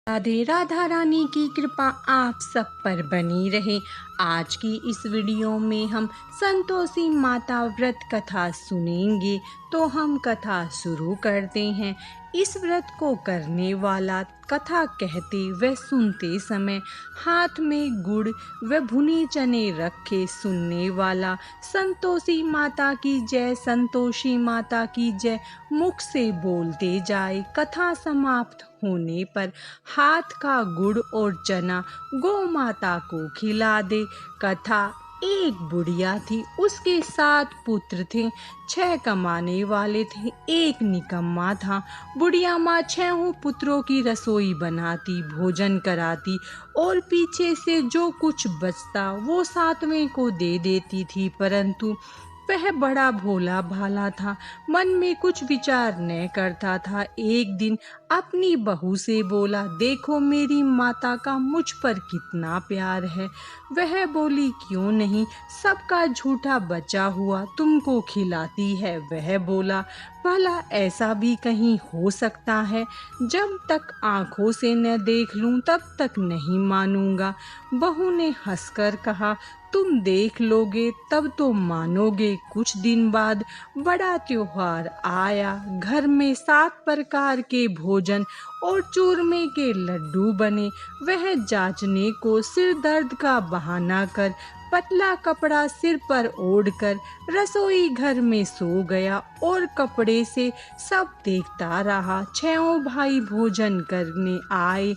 राधे राधा रानी की कृपा आप सब पर बनी रहे। आज की इस वीडियो में हम संतोषी माता व्रत कथा सुनेंगे। तो हम कथा शुरू करते हैं। इस व्रत को करने वाला कथा कहते व सुनते समय हाथ में गुड़ व भुने चने रखे सुनने वाला संतोषी माता की जय, संतोषी माता की जय मुख से बोलते जाए। कथा समाप्त होने पर हाथ का गुड़ और चना गौ माता को खिला दे। कथा एक बुढ़िया थी, उसके 7 पुत्र थे। 6 कमाने वाले थे, एक निकम्मा था। बुढ़िया माँ 6 पुत्रों की रसोई बनाती, भोजन कराती और पीछे से जो कुछ बचता वो 7वें को दे देती थी। परंतु वह बड़ा भोला भाला था, मन में कुछ विचार न करता था। एक दिन अपनी बहू से बोला, देखो मेरी माता का मुझ पर कितना प्यार है। वह बोली, क्यों नहीं, सबका झूठा बचा हुआ तुमको खिलाती है। वह बोला, भला ऐसा भी कहीं हो सकता है? जब तक आंखों से न देख लूं तब तक नहीं मानूंगा। बहू ने हंसकर कहा, तुम देख लोगे तब तो मानोगे। कुछ दिन बाद बड़ा त्योहार आया। घर में 7 प्रकार के भोजन और चूरमे के लड्डू बने। वह जांचने को सिर दर्द का बहाना कर पतला कपड़ा सिर पर ओढ़कर रसोई घर में सो गया और कपड़े से सब देखता रहा। 6 भाई भोजन करने आए।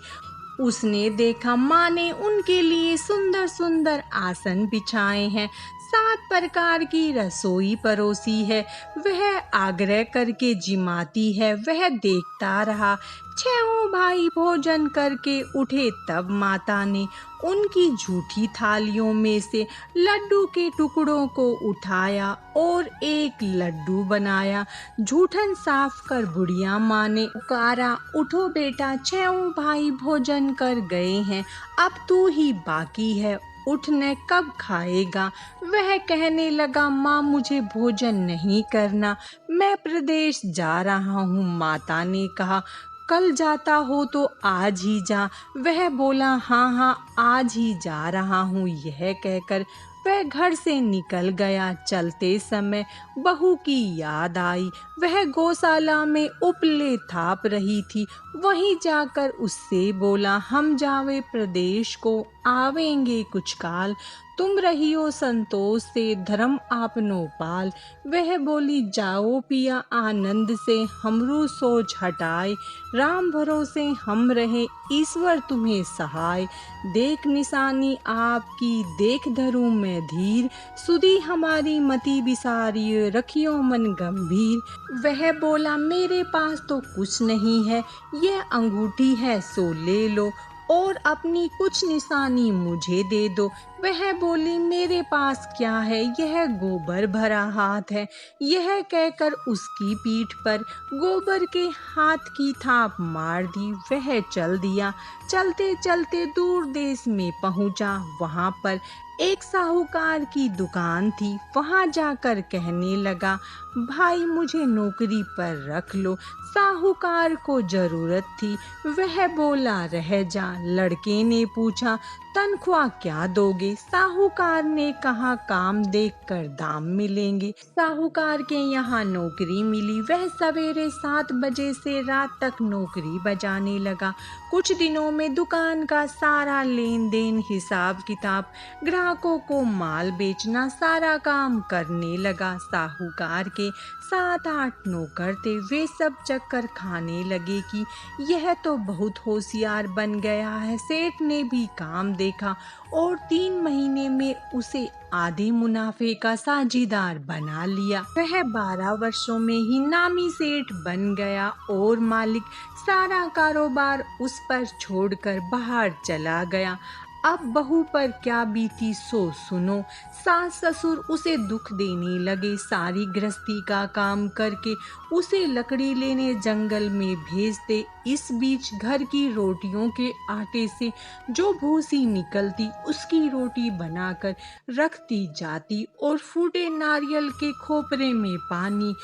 उसने देखा माँ ने उनके लिए सुंदर सुंदर आसन बिछाए हैं, 7 प्रकार की रसोई परोसी है। वह आग्रह करके जिमाती है। वह देखता रहा। 6 भाई भोजन करके उठे, तब माता ने उनकी झूठी थालियों में से लड्डू के टुकड़ों को उठाया और एक लड्डू बनाया। झूठन साफ कर बुढ़िया माँ ने पुकारा, उठो बेटा, 6 भाई भोजन कर गए हैं, अब तू ही बाकी है, उठने कब खाएगा? वह कहने लगा, माँ मुझे भोजन नहीं करना, मैं प्रदेश जा रहा हूँ। माता ने कहा, कल जाता हो तो आज ही जा। वह बोला, हाँ हाँ आज ही जा रहा हूँ। यह कहकर वह घर से निकल गया। चलते समय बहू की याद आई। वह गौशाला में उपले थाप रही थी। वहीं जाकर उससे बोला, हम जावे प्रदेश को, आवेंगे कुछ काल, तुम रहियो संतोष से, धर्म आपनो पाल। वह बोली, जाओ पिया आनंद से, हमरू सोच हटाए, राम भरोसे हम रहे, ईश्वर तुम्हें सहाय। देख निशानी आपकी, देख धरूं मैं धीर, सुधी हमारी मति बिसारी, रखियो मन गंभीर। वह बोला, मेरे पास तो कुछ नहीं है, यह अंगूठी है सो ले लो और अपनी कुछ निशानी मुझे दे दो। वह बोली, मेरे पास क्या है, यह गोबर भरा हाथ है। यह कहकर उसकी पीठ पर गोबर के हाथ की थाप मार दी। वह चल दिया। चलते चलते दूर देश में पहुंचा। वहां पर एक साहूकार की दुकान थी। वहां जाकर कहने लगा, भाई मुझे नौकरी पर रख लो। साहूकार को जरूरत थी। वह बोला, रह जा। लड़के ने पूछा, तनख्वाह क्या दोगे? साहूकार ने कहा, काम देखकर दाम मिलेंगे। साहूकार के यहाँ नौकरी मिली। वह सवेरे 7 बजे से रात तक नौकरी बजाने लगा। कुछ दिनों में दुकान का सारा लेन देन, हिसाब किताब, ग्राहकों को माल बेचना, सारा काम करने लगा। साहूकार के 7-8 नौकर थे। वे सब चक्कर खाने लगे कि यह तो बहुत होशियार बन गया है। सेठ ने भी काम देखा और 3 महीने में उसे आधे मुनाफे का साझीदार बना लिया। वह 12 वर्षों में ही नामी सेठ बन गया और मालिक सारा कारोबार उस पर छोड़कर बाहर चला गया। अब बहू पर क्या बीती सो सुनो। सास ससुर उसे दुख देने लगे। सारी गृहस्थी का काम करके उसे लकड़ी लेने जंगल में भेजते। इस बीच घर की रोटियों के आटे से जो भूसी निकलती उसकी रोटी बनाकर रखती जाती और फूटे नारियल के खोपरे में पानी।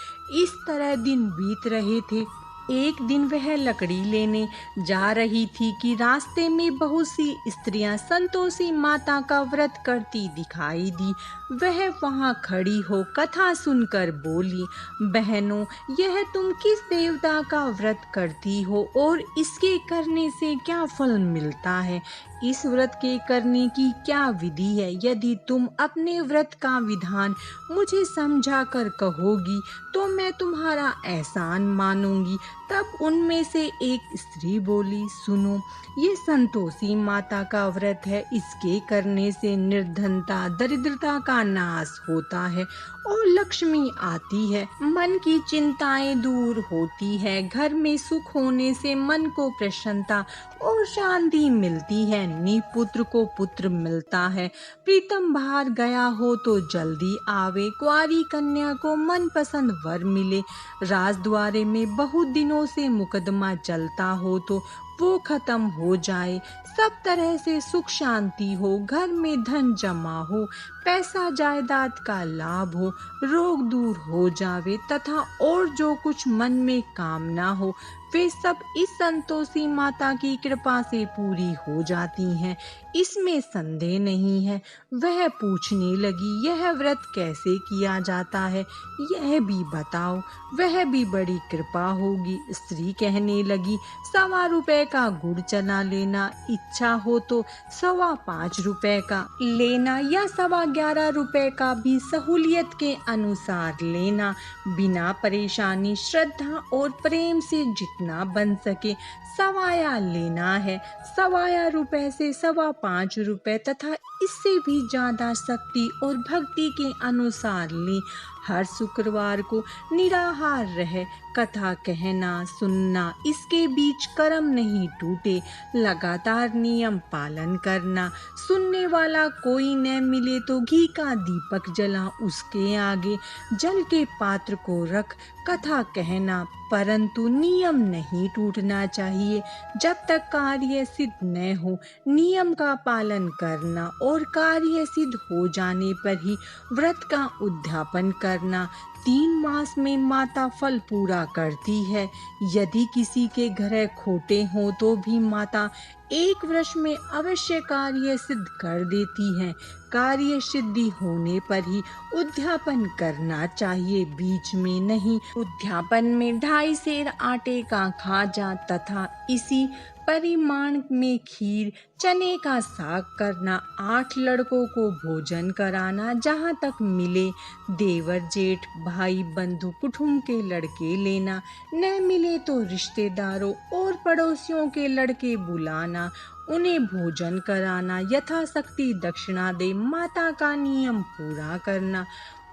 इस तरह दिन बीत रहे थे। एक दिन वह लकड़ी लेने जा रही थी कि रास्ते में बहुत सी स्त्रियां संतोषी माता का व्रत करती दिखाई दी। वह वहां खड़ी हो कथा सुनकर बोली, बहनों, यह तुम किस देवता का व्रत करती हो और इसके करने से क्या फल मिलता है? इस व्रत के करने की क्या विधि है? यदि तुम अपने व्रत का विधान मुझे समझा कर कहोगी तो मैं तुम्हारा एहसान मानूंगी। तब उनमें से एक स्त्री बोली, सुनो, ये संतोषी माता का व्रत है। इसके करने से निर्धनता, दरिद्रता का नाश होता है और लक्ष्मी आती है। मन की चिंताएं दूर होती है। घर में सुख होने से मन को प्रसन्नता और शांति मिलती है। निपुत्र को पुत्र मिलता है। प्रीतम बाहर गया हो तो जल्दी आवे। कुंवारी कन्या को मनपसंद वर मिले। राजद्वारे में बहुत दिनों से मुकदमा चलता हो तो वो खत्म हो जाए। सब तरह से सुख शांति हो। घर में धन जमा हो। पैसा जायदाद का लाभ हो। रोग दूर हो जावे तथा और जो कुछ मन में कामना हो वे सब इस संतोषी माता की कृपा से पूरी हो जाती हैं। इसमें संदेह नहीं है। वह पूछने लगी, यह व्रत कैसे किया जाता है, यह भी बताओ। वह भी बड़ी कृपा होगी। स्त्री कहने लगी, 1.25 रुपए का गुड़ चना लेना, इच्छा हो तो 5.25 रुपए का लेना या 11.25 रुपए का भी सहूलियत के अनुसार लेना। बिना परेशानी, श्रद्धा और प्रेम से जितना बन सके सवाया लेना है। 1.25 रुपए से 5.25 रुपए तथा इससे भी ज्यादा शक्ति और भक्ति के अनुसार ले। हर शुक्रवार को निराहार रहे। कथा कहना सुनना, इसके बीच कर्म नहीं टूटे। लगातार नियम पालन करना। सुनने वाला कोई न मिले तो घी का दीपक जला उसके आगे। जल के पात्र को रख कथा कहना, परंतु नियम नहीं टूटना चाहिए जब तक कार्य सिद्ध न हो। नियम का पालन करना और कार्य सिद्ध हो जाने पर ही व्रत का उद्यापन करना। 3 मास में माता फल पूरा करती है। यदि किसी के घर खोटे हो तो भी माता 1 वर्ष में अवश्य कार्य सिद्ध कर देती है। कार्य सिद्धि होने पर ही उद्यापन करना चाहिए, बीच में नहीं। उद्यापन में 2.5 सेर आटे का खाजा तथा इसी परिमाण में खीर, चने का साग करना। 8 लड़कों को भोजन कराना, जहाँ तक मिले। देवर जेठ भाई बंधु कुटुंब के लड़के लेना। न मिले तो रिश्तेदारों और पड़ोसियों के लड़के बुलाना, उन्हें भोजन कराना। यथाशक्ति दक्षिणा दे माता का नियम पूरा करना।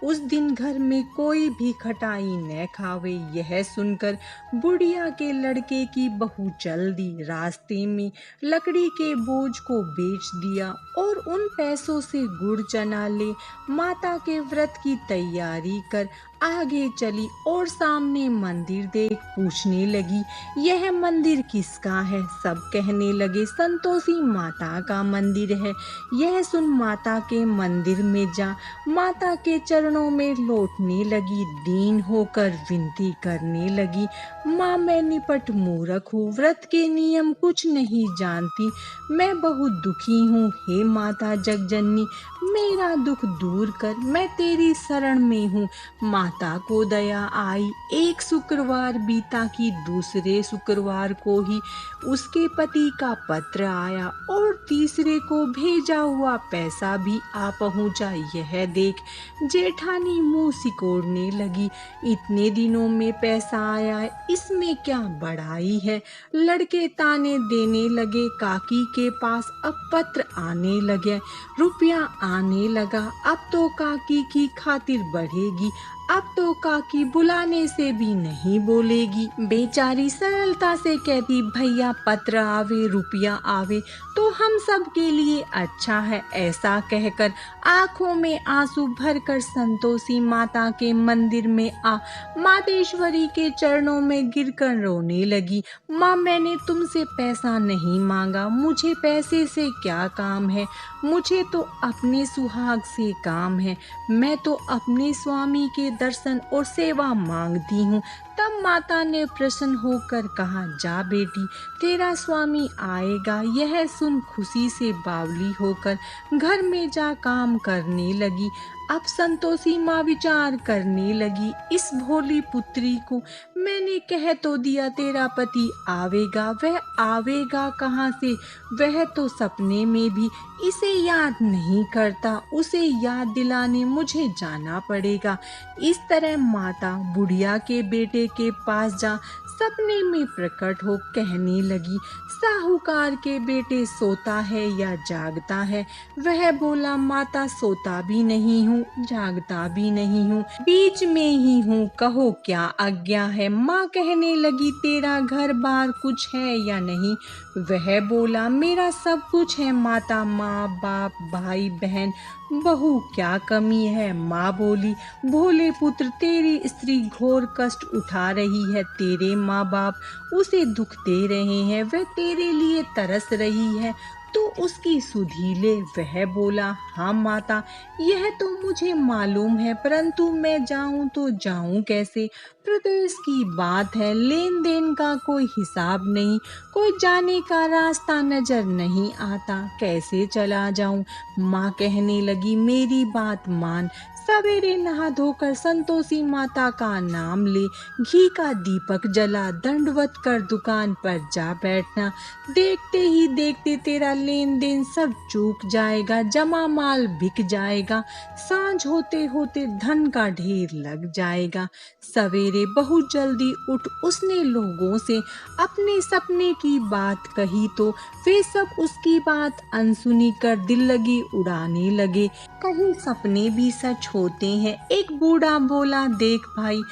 उस दिन घर में कोई भी खटाई न खावे। यह सुनकर बुढ़िया के लड़के की बहू चल दी। रास्ते में लकड़ी के बोझ को बेच दिया और उन पैसों से गुड़ चना ले माता के व्रत की तैयारी कर आगे चली और सामने मंदिर देख पूछने लगी, यह मंदिर किसका है? सब कहने लगे, संतोषी माता का मंदिर है। यह सुन माता के मंदिर में जा माता के चरणों में लौटने लगी। दीन होकर विनती करने लगी, माँ, मैं निपट मूर्ख हूँ, व्रत के नियम कुछ नहीं जानती। मैं बहुत दुखी हूँ। हे माता जगजननी, मेरा दुख दूर कर, मैं तेरी शरण में हूँ। माता को दया आई। एक शुक्रवार बीता कि दूसरे शुक्रवार को ही उसके पति का पत्र आया और तीसरे को भेजा हुआ पैसा भी आ पहुंचा। यह देख जेठानी मुंह सिकोड़ने लगी, इतने दिनों में पैसा आया, इसमें क्या बड़ाई है? लड़के ताने देने लगे। काकी के पास अब पत्र आने लगे, रुपया आने लगा। अब तो काकी की खातिर बढ़ेगी। अब तो काकी बुलाने से भी नहीं बोलेगी। बेचारी सरलता से कहती, भैया पत्र आवे, रुपया आवे तो हम सब के लिए अच्छा है। ऐसा कहकर आंखों में आंसू भरकर संतोषी माता के मंदिर में आ मातेश्वरी के चरणों में गिरकर रोने लगी। माँ, मैंने तुमसे पैसा नहीं मांगा, मुझे पैसे से क्या काम है? मुझे तो अपने सुहाग से काम है। मैं तो अपने स्वामी के दर्शन और सेवा मांगती हूँ। तब माता ने प्रसन्न होकर कहा, जा बेटी, तेरा स्वामी आएगा। यह सुन खुशी से बावली होकर घर में जा काम करने लगी। अब संतोषी माँ विचार करने लगी, इस भोली पुत्री को मैंने कह तो दिया तेरा पति आवेगा, वह आवेगा कहाँ से? वह तो सपने में भी इसे याद नहीं करता, उसे याद दिलाने मुझे जाना पड़ेगा। इस तरह माता बुढ़िया के बेटे के पास जा सपने में प्रकट हो कहने लगी, साहूकार के बेटे सोता है या जागता है? वह बोला, माता सोता भी नहीं हूँ, जागता भी नहीं हूँ, बीच में ही हूँ, कहो क्या आज्ञा है? माँ कहने लगी, तेरा घर बार कुछ है या नहीं? वह बोला, मेरा सब कुछ है माता, माँ बाप भाई बहन बहू, क्या कमी है? माँ बोली, भोले पुत्र, तेरी स्त्री घोर कष्ट उठा रही है, तेरे माँ बाप उसे दुख दे रहे हैं, वह तेरे लिए तरस रही है, तो उसकी सुधि ले। वह बोला, हाँ माता, यह तो मुझे मालूम है, परंतु मैं जाऊं तो जाऊं कैसे? प्रदेश की बात है, लेन देन का कोई हिसाब नहीं, कोई जाने का रास्ता नजर नहीं आता, कैसे चला जाऊं? माँ कहने लगी, मेरी बात मान, सवेरे नहा धोकर संतोषी माता का नाम ले, घी का दीपक जला, दंडवत कर दुकान पर जा बैठना। देखते ही देखते तेरा लेन देन सब चूक जाएगा, जमा माल बिक जाएगा, सांझ होते होते धन का ढेर लग जाएगा। सवेरे बहुत जल्दी उठ उसने लोगों से अपने सपने की बात कही तो वे सब उसकी बात अनसुनी कर दिल लगी उड़ाने लगे। कहीं सपने भी सच होते हैं। एक बूढ़ा बोला, देख भाई,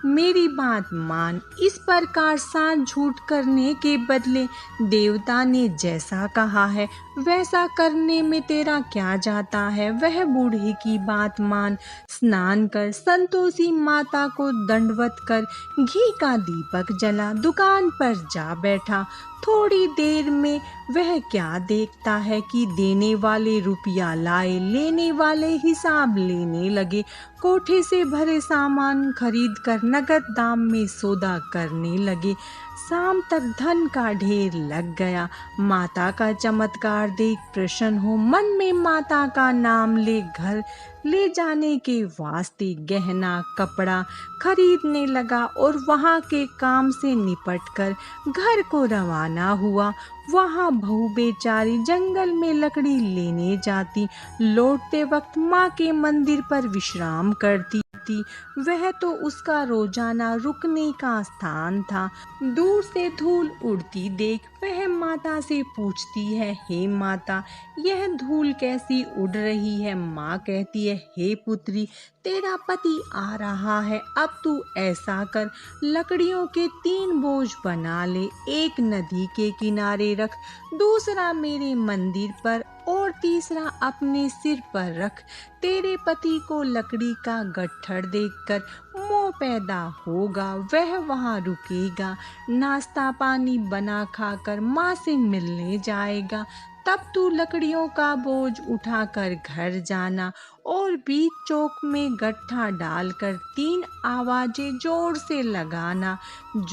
मेरी बात मान, इस प्रकार साथ झूठ करने के बदले देवता ने जैसा कहा है वैसा करने में तेरा क्या जाता है? वह बूढ़े की बात मान, स्नान कर, संतोषी माता को दंडवत कर, घी का दीपक जला, दुकान पर जा बैठा। थोड़ी देर में वह क्या देखता है कि देने वाले रुपया लाए, लेने वाले हिसाब लेने लगे, कोठे से भरे सामान खरीद कर नगद दाम में सौदा करने लगे। शाम तक धन का ढेर लग गया। माता का चमत्कार देख प्रसन्न हो मन में माता का नाम ले घर ले जाने के वास्ते गहना कपड़ा खरीदने लगा और वहाँ के काम से निपटकर घर को रवाना हुआ। वहाँ बहू बेचारी जंगल में लकड़ी लेने जाती, लौटते वक्त माँ के मंदिर पर विश्राम करती थी। वह तो उसका रोजाना रुकने का स्थान था। दूर से धूल उड़ती देख वह माता से पूछती है, हे माता, यह धूल कैसी उड़ रही है? माँ कहती है, हे पुत्री, तेरा पति आ रहा है, अब तू ऐसा कर, लकड़ियों के 3 बोझ बना ले, एक नदी के किनारे रख, दूसरा मेरे मंदिर पर और तीसरा अपने सिर पर रख। तेरे पति को लकड़ी का गट्ठर देखकर मोह पैदा होगा, वह वहाँ रुकेगा, नाश्ता पानी बना खाकर माँ से मिलने जाएगा। तब तू लकड़ियों का बोझ उठाकर घर जाना और बीच चौक में गट्ठा डालकर 3 आवाजें जोर से लगाना,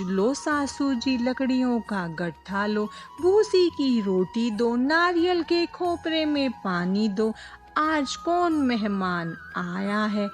लो सासू जी लकड़ियों का गट्ठा लो, भूसी की रोटी दो, नारियल के खोपरे में पानी दो, आज कौन मेहमान आया है?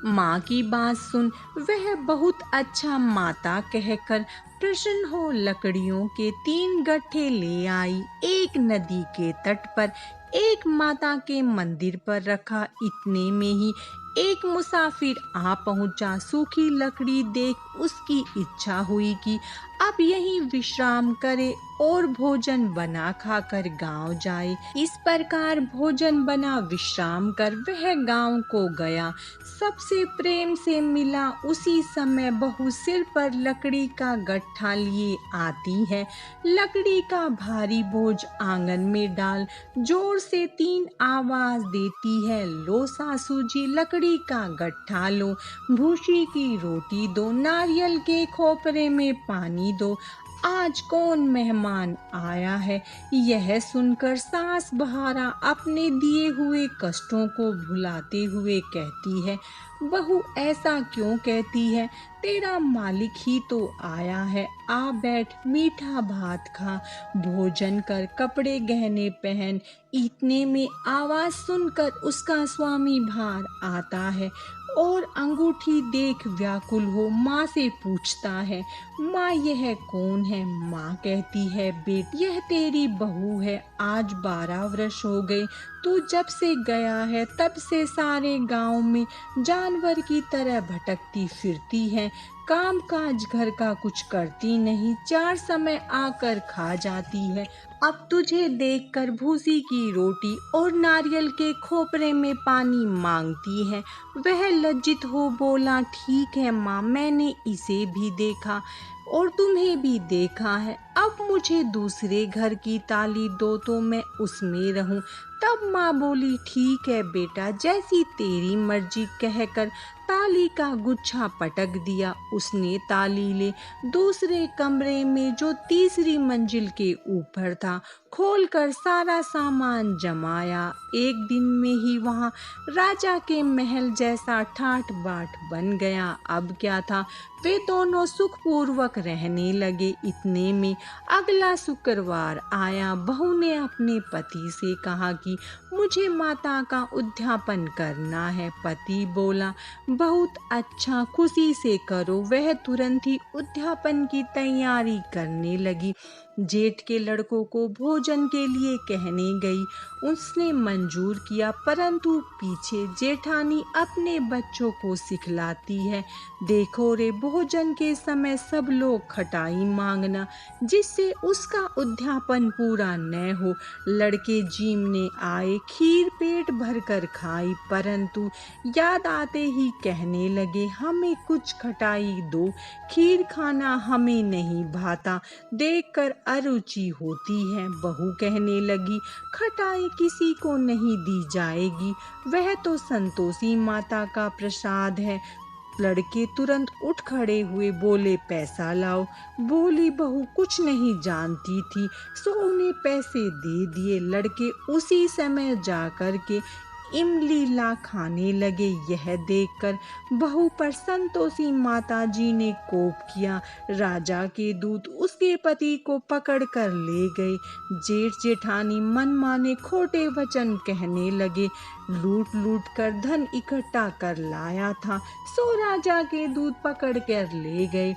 माँ की बात सुन वह बहुत अच्छा माता कहकर प्रसन्न हो लकड़ियों के 3 गट्ठे ले आई। एक नदी के तट पर, एक माता के मंदिर पर रखा। इतने में ही एक मुसाफिर आ पहुंचा। सूखी लकड़ी देख उसकी इच्छा हुई कि अब यहीं विश्राम करे और भोजन बना खाकर गांव जाए। इस प्रकार भोजन बना विश्राम कर वह गांव को गया। सबसे प्रेम से मिला। उसी समय बहू सिर पर लकड़ी का गट्ठा लिए आती है। लकड़ी का भारी बोझ आंगन में डाल जोर से 3 आवाज देती है, लो सासू जी लकड़ी का गट्ठा लो, भूसी की रोटी दो, नारियल के खोपरे में पानी दो, आज कौन मेहमान आया है। यह सुनकर सास बहारा अपने दिए हुए कष्टों को भुलाते हुए कहती है, बहू ऐसा क्यों कहती है, तेरा मालिक ही तो आया है। आ बैठ, मीठा भात खा, भोजन कर, कपड़े गहने पहन। इतने में आवाज सुनकर उसका स्वामी बाहर आता है और अंगूठी देख व्याकुल हो माँ से पूछता है, माँ यह कौन है। माँ कहती है, बेट यह तेरी बहू है, आज 12 वर्ष हो गए। तू जब से गया है तब से सारे गांव में जानवर की तरह भटकती फिरती है, काम काज घर का कुछ करती नहीं, 4 समय आकर खा जाती है। अब तुझे देखकर भूसी की रोटी और नारियल के खोपरे में पानी मांगती है। वह लज्जित हो बोला, ठीक है माँ, मैंने इसे भी देखा और तुम्हें भी देखा है। अब मुझे दूसरे घर की ताली दो तो मैं उसमें रहूं। तब माँ बोली, ठीक है बेटा, जैसी तेरी मर्जी, कहकर ताली का गुच्छा पटक दिया। उसने ताली ले दूसरे कमरे में जो तीसरी मंजिल के ऊपर था खोलकर सारा सामान जमाया। एक दिन में ही वहां राजा के महल जैसा ठाठ बाट बन गया। अब क्या था, वे दोनों सुखपूर्वक रहने लगे। इतने में अगला शुक्रवार आया। बहू ने अपने पति से कहा कि मुझे माता का उद्यापन करना है। पति बोला, बहुत अच्छा, खुशी से करो। वह तुरंत ही उद्यापन की तैयारी करने लगी। जेठ के लड़कों को भोजन के लिए कहने गई। उसने मंजूर किया, परंतु पीछे जेठानी अपने बच्चों को सिखलाती है, देखो रे, भोजन के समय सब लोग खटाई मांगना, जिससे उसका उद्यापन पूरा न हो। लड़के जीमने आए, खीर पेट भर कर खाई, परंतु याद आते ही कहने लगे, हमें कुछ खटाई दो, खीर खाना हमें नहीं भाता, देखकर अरुचि होती है। बहू कहने लगी, खटाई किसी को नहीं दी जाएगी, वह तो संतोषी माता का प्रसाद है। लड़के तुरंत उठ खड़े हुए, बोले, पैसा लाओ। बोली बहू कुछ नहीं जानती थी, सो उन्हें पैसे दे दिए। लड़के उसी समय जाकर के इमली ला खाने लगे। यह देखकर बहू पर संतोषी माता जी ने कोप किया। राजा के दूत उसके पति को पकड़ कर ले गए। जेठ जेठानी मनमाने खोटे वचन कहने लगे। लूट लूट कर धन इकट्ठा कर लाया था, सो राजा के दूत पकड़ कर ले गए।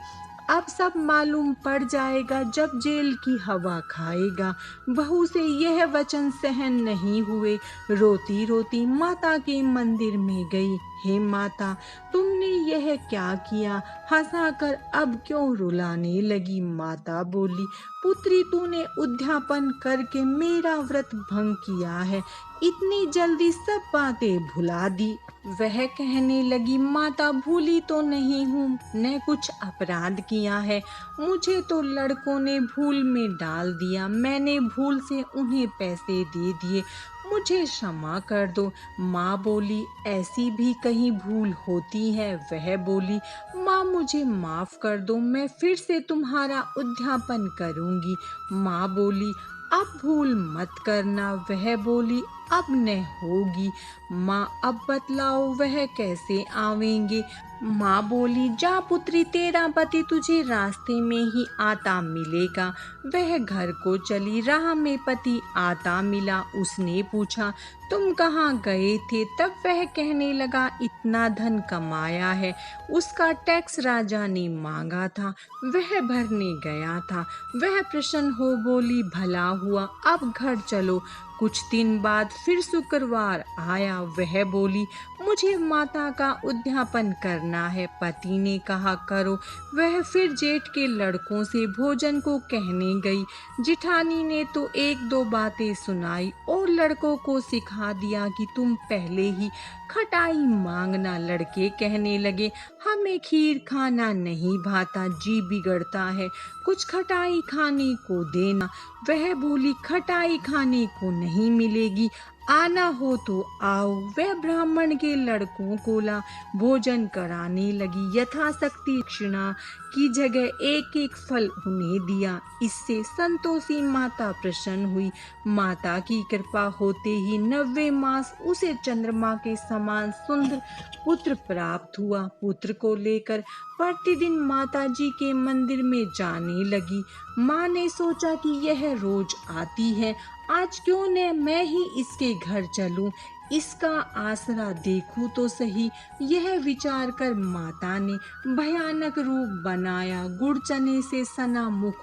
अब सब मालूम पड़ जाएगा जब जेल की हवा खाएगा। बहू से यह वचन सहन नहीं हुए। रोती रोती माता के मंदिर में गई। हे माता, तुमने यह क्या किया, हंसाकर अब क्यों रुलाने लगी। माता बोली, पुत्री, तूने उद्यापन करके मेरा व्रत भंग किया है, इतनी जल्दी सब बातें भुला दी। वह कहने लगी, माता, भूली तो नहीं हूँ, न कुछ अपराध किया है, मुझे तो लड़कों ने भूल में डाल दिया, मैंने भूल से उन्हें पैसे दे दिए, मुझे क्षमा कर दो। माँ बोली, ऐसी भी कहीं भूल होती है। वह बोली, माँ मुझे माफ कर दो, मैं फिर से तुम्हारा उद्यापन करूँगी। माँ बोली, अब भूल मत करना। वह बोली, अब न होगी। माँ, अब बतलाओ वह कैसे आवेंगे। माँ बोली, जा पुत्री, तेरा पति तुझे रास्ते में ही आता मिलेगा। वह घर को चली। राह में पति आता मिला। उसने पूछा, तुम कहाँ गए थे। तब वह कहने लगा, इतना धन कमाया है, उसका टैक्स राजा ने मांगा था, वह भरने गया था। वह प्रसन्न हो बोली, भला हुआ, अब घर चलो। कुछ दिन बाद फिर शुक्रवार आया। वह बोली, मुझे माता का उद्यापन करना है। पति ने कहा, करो। वह फिर जेठ के लड़कों से भोजन को कहने गई। जिठानी ने तो एक दो बातें सुनाई और लड़कों को सिखा दिया कि तुम पहले ही खटाई मांगना। लड़के कहने लगे, हमें खीर खाना नहीं भाता, जी बिगड़ता है, कुछ खटाई खाने को देना। वह बोली, खटाई खाने को नहीं मिलेगी, आना हो तो आओ। वह ब्राह्मण के लड़कों को ला भोजन कराने लगी। यथाशक्ति दक्षिणा की जगह एक एक फल उन्हें दिया। इससे संतोषी माता प्रसन्न हुई। माता की कृपा होते ही 90 मास उसे चंद्रमा के समान सुंदर पुत्र प्राप्त हुआ। पुत्र को लेकर प्रतिदिन माता जी के मंदिर में जाने लगी। माँ ने सोचा कि यह रोज आती है, आज क्यों न मैं ही इसके घर चलूं, इसका आसरा देखूं तो सही। यह विचार कर माता ने भयानक रूप बनाया। गुड़ चने से सना मुख,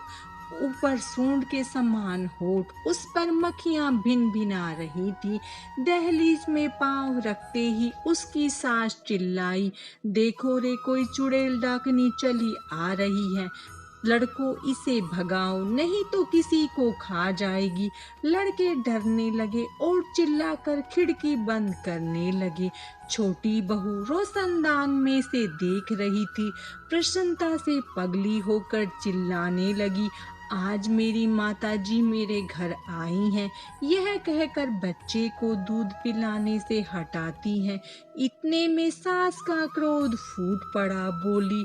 ऊपर सूंड के समान होठ, उस पर मक्खियां भिन भिना रही थी। दहलीज में पांव रखते ही उसकी सास चिल्लाई, देखो रे, कोई चुड़ैल डाकनी चली आ रही है, लड़कों इसे भगाओ नहीं तो किसी को खा जाएगी। लड़के डरने लगे और चिल्लाकर खिड़की बंद करने लगे। छोटी बहू रोशनदान में से देख रही थी। प्रसन्नता से पगली होकर चिल्लाने लगी, आज मेरी माता जी मेरे घर आई हैं। यह कहकर बच्चे को दूध पिलाने से हटाती है। इतने में सास का क्रोध फूट पड़ा। बोली,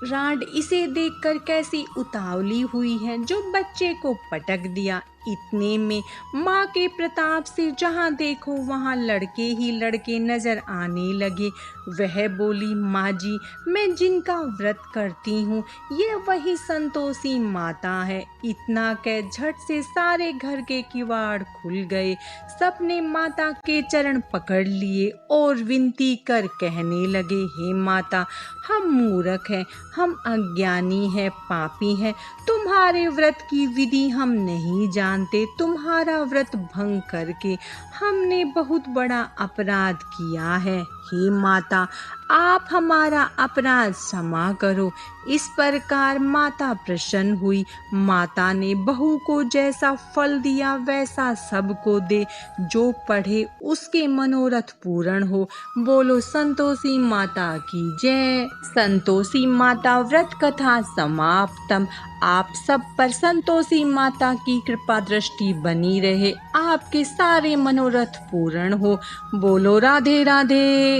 राड इसे देखकर कैसी उतावली हुई है जो बच्चे को पटक दिया। इतने में माँ के प्रताप से जहाँ देखो वहाँ लड़के ही लड़के नजर आने लगे। वह बोली, माँ जी, मैं जिनका व्रत करती हूँ ये वही संतोषी माता है। इतना कह झट से सारे घर के किवाड़ खुल गए। सबने माता के चरण पकड़ लिए और विनती कर कहने लगे, हे माता, हम मूर्ख हैं, हम अज्ञानी हैं, पापी हैं। तुम्हारे व्रत की विधि हम नहीं जानते। तुम्हारा व्रत भंग करके हमने बहुत बड़ा अपराध किया है। हे माता, आप हमारा अपराध क्षमा करो। इस प्रकार माता प्रसन्न हुई। माता ने बहू को जैसा फल दिया वैसा सबको दे। जो पढ़े उसके मनोरथ पूर्ण हो। बोलो संतोषी माता की जय। संतोषी माता व्रत कथा समाप्तम। आप सब पर संतोषी माता की कृपा दृष्टि बनी रहे, आपके सारे मनोरथ पूर्ण हो। बोलो राधे राधे।